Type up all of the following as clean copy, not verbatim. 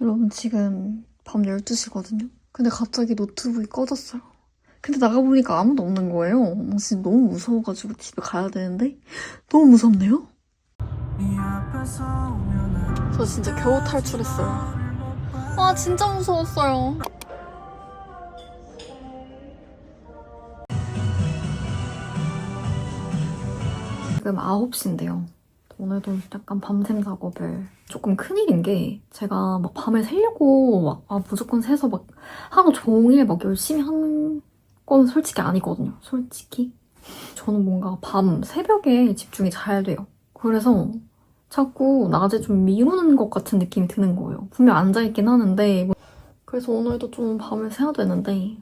여러분 지금 밤 12시거든요? 근데 갑자기 노트북이 꺼졌어요. 근데 나가보니까 아무도 없는 거예요. 진짜 너무 무서워가지고 집에 가야 되는데 너무 무섭네요? 저 진짜 겨우 탈출했어요. 아 진짜 무서웠어요. 지금 9시인데요. 오늘도 약간 밤샘 작업을 조금 큰일인 게 제가 막 밤에 새려고 무조건 새서 막 하루 종일 막 열심히 하는 건 솔직히 아니거든요. 솔직히. 저는 뭔가 새벽에 집중이 잘 돼요. 그래서 자꾸 낮에 좀 미루는 것 같은 느낌이 드는 거예요. 분명 앉아있긴 하는데 그래서 오늘도 좀 밤을 새야 되는데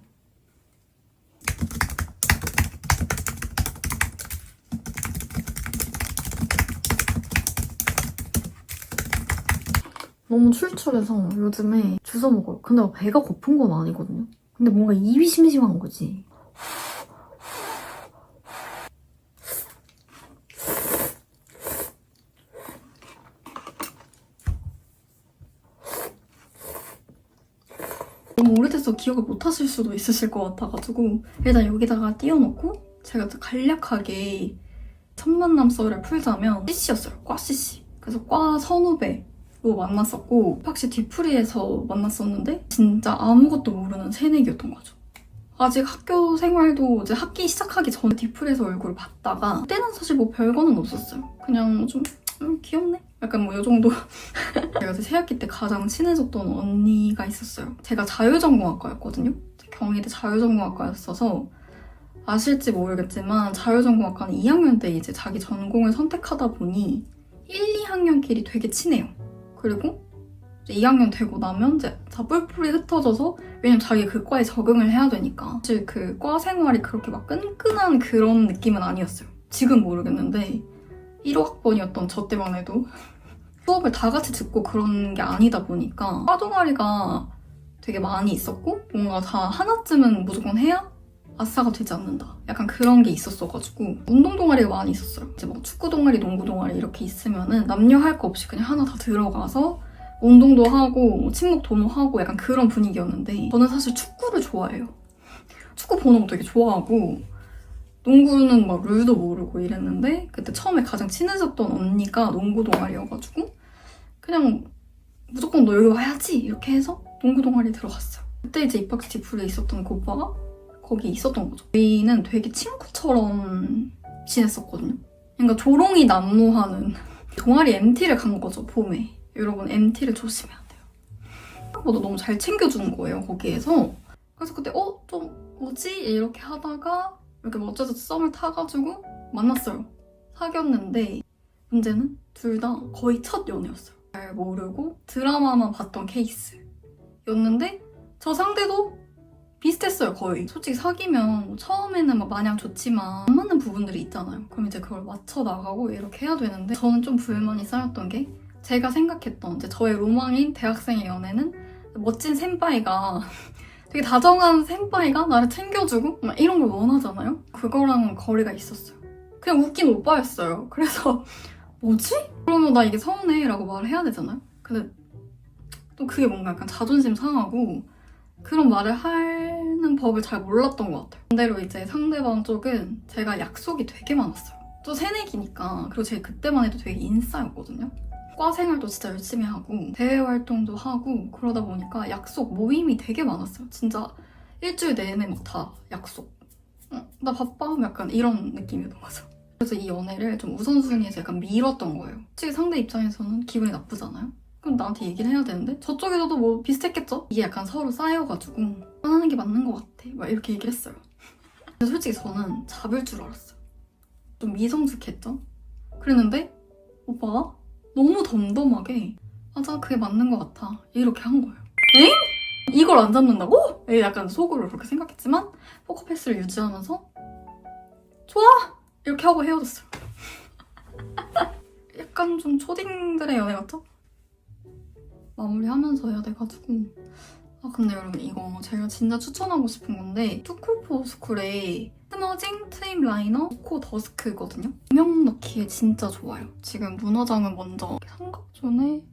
너무 출출해서 요즘에 주워 먹어요. 근데 배가 고픈 건 아니거든요. 근데 뭔가 입이 심심한 거지. 너무 오래돼서 기억을 못 하실 수도 있으실 것 같아가지고 일단 여기다가 띄워놓고 제가 간략하게 첫 만남 썰을 풀자면 CC였어요. 과 CC. 그래서 과 선후배로 만났었고 팍시 뒤풀이에서 만났었는데 진짜 아무것도 모르는 새내기였던 거죠. 아직 학교 생활도 이제 학기 시작하기 전에 뒤풀이에서 얼굴을 봤다가 그때는 사실 뭐 별거는 없었어요. 그냥 좀 귀엽네? 약간 뭐 요 정도. 제가 새학기 때 가장 친해졌던 언니가 있었어요. 제가 자유전공학과였거든요. 경희대 자유전공학과였어서 아실지 모르겠지만 자유전공학과는 2학년 때 이제 자기 전공을 선택하다 보니 1, 2학년끼리 되게 친해요. 그리고 이제 2학년 되고 나면 이제 다 뿔뿔이 흩어져서 왜냐면 자기 그 과에 적응을 해야 되니까 사실 그 과 생활이 그렇게 막 끈끈한 그런 느낌은 아니었어요. 지금 모르겠는데 1호학번이었던 저 때만 해도 수업을 다 같이 듣고 그런 게 아니다 보니까 과 동아리가 되게 많이 있었고 뭔가 다 하나쯤은 무조건 해야 아싸가 되지 않는다. 약간 그런 게 있었어가지고 운동 동아리가 많이 있었어요. 이제 뭐 축구 동아리, 농구 동아리 이렇게 있으면은 남녀 할 거 없이 그냥 하나 다 들어가서 운동도 하고 친목 도모하고 약간 그런 분위기였는데 저는 사실 축구를 좋아해요. 축구 보는 거 되게 좋아하고 농구는 막 룰도 모르고 이랬는데 그때 처음에 가장 친해졌던 언니가 농구 동아리여가지고 그냥 무조건 너 여기 와야지 이렇게 해서 농구 동아리에 들어갔어요. 그때 이제 입학식 뒤풀이에 있었던 그 오빠가 거기 있었던 거죠. 저희는 되게 친구처럼 지냈었거든요. 그러니까 조롱이 난무하는 동아리 MT를 간 거죠, 봄에. 여러분 MT를 조심해야 돼요. 생각보다 너무 잘 챙겨주는 거예요, 거기에서. 그래서 그때 좀 뭐지? 이렇게 하다가 이렇게 어쩌서 썸을 타가지고 만났어요. 사귀었는데 문제는 둘 다 거의 첫 연애였어요. 잘 모르고 드라마만 봤던 케이스였는데 저 상대도 비슷했어요, 거의. 솔직히 사귀면 뭐 처음에는 막 마냥 좋지만 안 맞는 부분들이 있잖아요. 그럼 이제 그걸 맞춰 나가고 이렇게 해야 되는데 저는 좀 불만이 쌓였던 게 제가 생각했던 이제 저의 로망인 대학생의 연애는 멋진 센파이가 되게 다정한 센파이가 나를 챙겨주고 막 이런 걸 원하잖아요. 그거랑은 거리가 있었어요. 그냥 웃긴 오빠였어요. 그래서 뭐지? 그러면 나 이게 서운해 라고 말을 해야 되잖아요. 근데 또 그게 뭔가 약간 자존심 상하고 그런 말을 하는 법을 잘 몰랐던 것 같아요. 반대로 이제 상대방 쪽은 제가 약속이 되게 많았어요. 또 새내기니까 그리고 제가 그때만 해도 되게 인싸였거든요. 과 생활도 진짜 열심히 하고 대외 활동도 하고 그러다 보니까 약속 모임이 되게 많았어요. 진짜 일주일 내내 막 다 약속. 나 바빠? 약간 이런 느낌이었던 거죠. 그래서 이 연애를 좀 우선순위에서 약간 미뤘던 거예요. 솔직히 상대 입장에서는 기분이 나쁘잖아요. 그럼 나한테 얘기를 해야 되는데 저쪽에서도 뭐 비슷했겠죠? 이게 약간 서로 쌓여가지고 하는 게 맞는 것 같아 막 이렇게 얘기를 했어요. 근데 솔직히 저는 잡을 줄 알았어요. 좀 미성숙했죠? 그랬는데 오빠가 너무 덤덤하게 맞아 그게 맞는 것 같아 이렇게 한 거예요. 엥? 이걸 안 잡는다고? 약간 속으로 그렇게 생각했지만 포커페이스를 유지하면서 좋아! 이렇게 하고 헤어졌어요. 약간 좀 초딩들의 연애 같죠? 마무리하면서 해야 돼가지고 근데 여러분 이거 제가 진짜 추천하고 싶은 건데 투쿨포스쿨의 스머징 트임 라이너 코 더스크거든요. 조명 넣기에 진짜 좋아요. 지금 눈화장은 먼저 삼각존에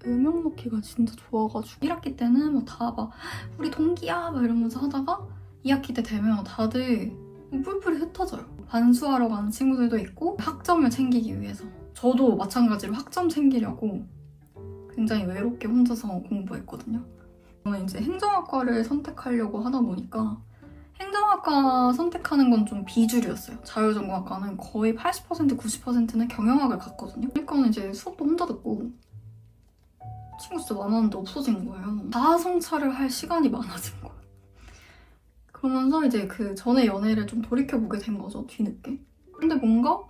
음영 넣기가 진짜 좋아가지고 1학기 때는 뭐 다 막 우리 동기야 막 이러면서 하다가 2학기 때 되면 다들 뿔뿔이 흩어져요. 반수하러 가는 친구들도 있고 학점을 챙기기 위해서. 저도 마찬가지로 학점 챙기려고 굉장히 외롭게 혼자서 공부했거든요. 저는 이제 행정학과를 선택하려고 하다 보니까 행정학과 선택하는 건 좀 비주류였어요. 자율전공학과는 거의 80% 90%는 경영학을 갔거든요. 그러니까 이제 수업도 혼자 듣고 친구 진짜 많았는데 없어진 거예요. 자아 성찰을 할 시간이 많아진 거예요. 그러면서 이제 그 전에 연애를 좀 돌이켜보게 된 거죠, 뒤늦게. 근데 뭔가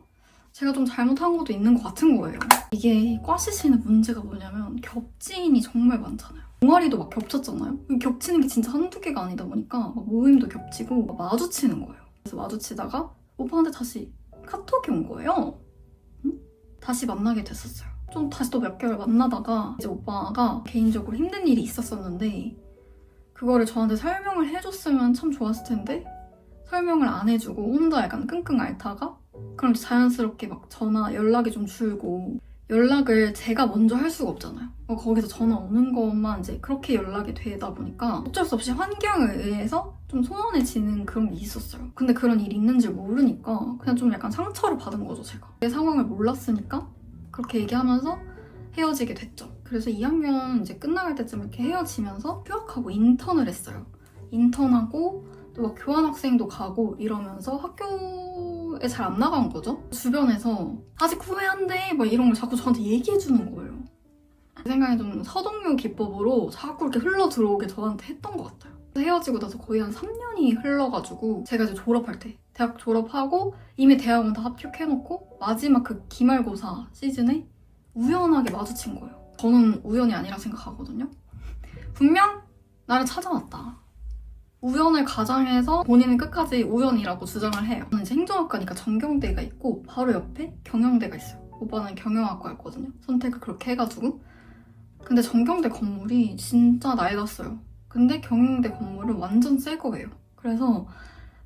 제가 좀 잘못한 것도 있는 것 같은 거예요. 이게 과CC는 문제가 뭐냐면 겹지인이 정말 많잖아요. 동아리도 막 겹쳤잖아요. 겹치는 게 진짜 한두 개가 아니다 보니까 막 모임도 겹치고 막 마주치는 거예요. 그래서 마주치다가 오빠한테 다시 카톡이 온 거예요. 응? 다시 만나게 됐었어요. 좀 다시 또 몇 개월 만나다가 이제 오빠가 개인적으로 힘든 일이 있었었는데 그거를 저한테 설명을 해줬으면 참 좋았을 텐데 설명을 안 해주고 혼자 약간 끙끙 앓다가 그럼 자연스럽게 막 전화 연락이 좀 줄고 연락을 제가 먼저 할 수가 없잖아요. 거기서 전화 오는 것만 이제 그렇게 연락이 되다 보니까 어쩔 수 없이 환경에 의해서 좀 소원해지는 그런 게 있었어요. 근데 그런 일이 있는 줄 모르니까 그냥 좀 약간 상처를 받은 거죠, 제가. 내 상황을 몰랐으니까 그렇게 얘기하면서 헤어지게 됐죠. 그래서 2학년 이제 끝나갈 때쯤 이렇게 헤어지면서 휴학하고 인턴을 했어요. 인턴하고 또 막 교환학생도 가고 이러면서 학교에 잘 안 나간 거죠. 주변에서 아직 후회한대 막 이런 걸 자꾸 저한테 얘기해주는 거예요. 제 생각에 좀 서동요 기법으로 자꾸 이렇게 흘러 들어오게 저한테 했던 것 같아요. 헤어지고 나서 거의 한 3년이 흘러가지고 제가 이제 졸업할 때 대학 졸업하고 이미 대학원 다 합격해놓고 마지막 그 기말고사 시즌에 우연하게 마주친 거예요. 저는 우연이 아니라 생각하거든요. 분명 나를 찾아왔다. 우연을 가장해서 본인은 끝까지 우연이라고 주장을 해요. 저는 이제 행정학과니까 전경대가 있고 바로 옆에 경영대가 있어요. 오빠는 경영학과였거든요. 선택을 그렇게 해가지고. 근데 전경대 건물이 진짜 낡았어요. 근데 경영대 건물은 완전 새 거예요. 그래서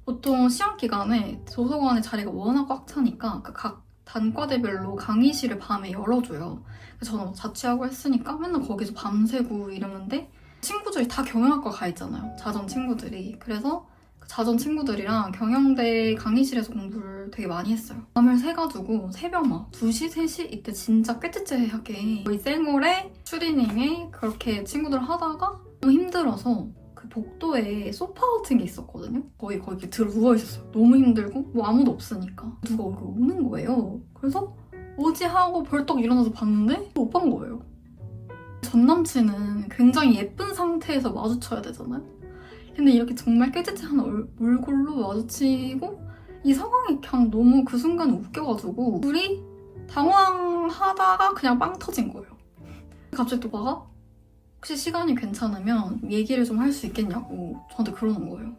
보통 시험 기간에 도서관의 자리가 워낙 꽉 차니까 그 각 단과대별로 강의실을 밤에 열어줘요. 그래서 저는 자취하고 했으니까 맨날 거기서 밤새고 이러는데 친구들이 다 경영학과 가 있잖아요. 자전 친구들이. 그래서 그 자전 친구들이랑 경영대 강의실에서 공부를 되게 많이 했어요. 밤을 새가지고 새벽 막 2시, 3시 이때 진짜 꾀찌찌하게 거의 쌩얼에 추리닝에 그렇게 친구들 하다가 너무 힘들어서 그 복도에 소파 같은 게 있었거든요. 거의 거기 들어 누워있었어요. 너무 힘들고 뭐 아무도 없으니까 누가 얼굴 오는 거예요. 그래서 뭐지 하고 벌떡 일어나서 봤는데 오빠인 거예요. 전 남친은 굉장히 예쁜 상태에서 마주쳐야 되잖아요. 근데 이렇게 정말 꾀지지한 얼굴로 마주치고 이 상황이 그냥 너무 그 순간에 웃겨가지고 둘이 당황하다가 그냥 빵 터진 거예요. 갑자기 오빠가 혹시 시간이 괜찮으면 얘기를 좀 할 수 있겠냐고 저한테 그러는 거예요.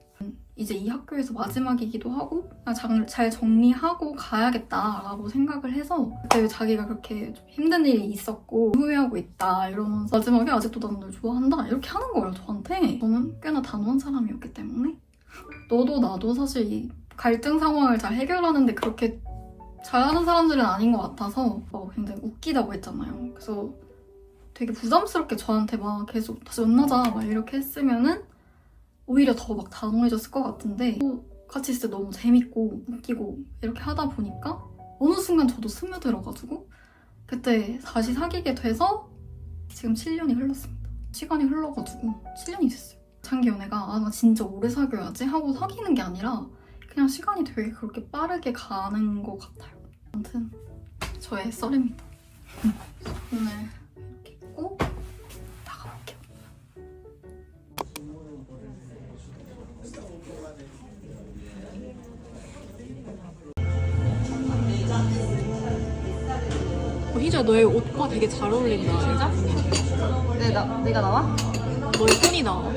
이제 이 학교에서 마지막이기도 하고 그냥 잘 정리하고 가야겠다라고 생각을 해서 그때 자기가 그렇게 좀 힘든 일이 있었고 후회하고 있다 이러면서 마지막에 아직도 나는 널 좋아한다 이렇게 하는 거예요, 저한테. 저는 꽤나 단호한 사람이었기 때문에 너도 나도 사실 이 갈등 상황을 잘 해결하는데 그렇게 잘하는 사람들은 아닌 것 같아서 굉장히 웃기다고 했잖아요. 그래서 되게 부담스럽게 저한테 막 계속 다시 만나자 막 이렇게 했으면은 오히려 더 막 단호해졌을 것 같은데 같이 있을 때 너무 재밌고 웃기고 이렇게 하다 보니까 어느 순간 저도 스며들어가지고 그때 다시 사귀게 돼서 지금 7년이 흘렀습니다. 시간이 흘러가지고 7년이 됐어요. 장기 연애가 나 진짜 오래 사귀어야지 하고 사귀는 게 아니라 그냥 시간이 되게 그렇게 빠르게 가는 것 같아요. 아무튼 저의 썰입니다. 오늘 이렇게 입고 나가볼게요. 희주야, 너의 옷과 되게 잘 어울린다. 진짜? 내가 나와? 너의 톤이 나와.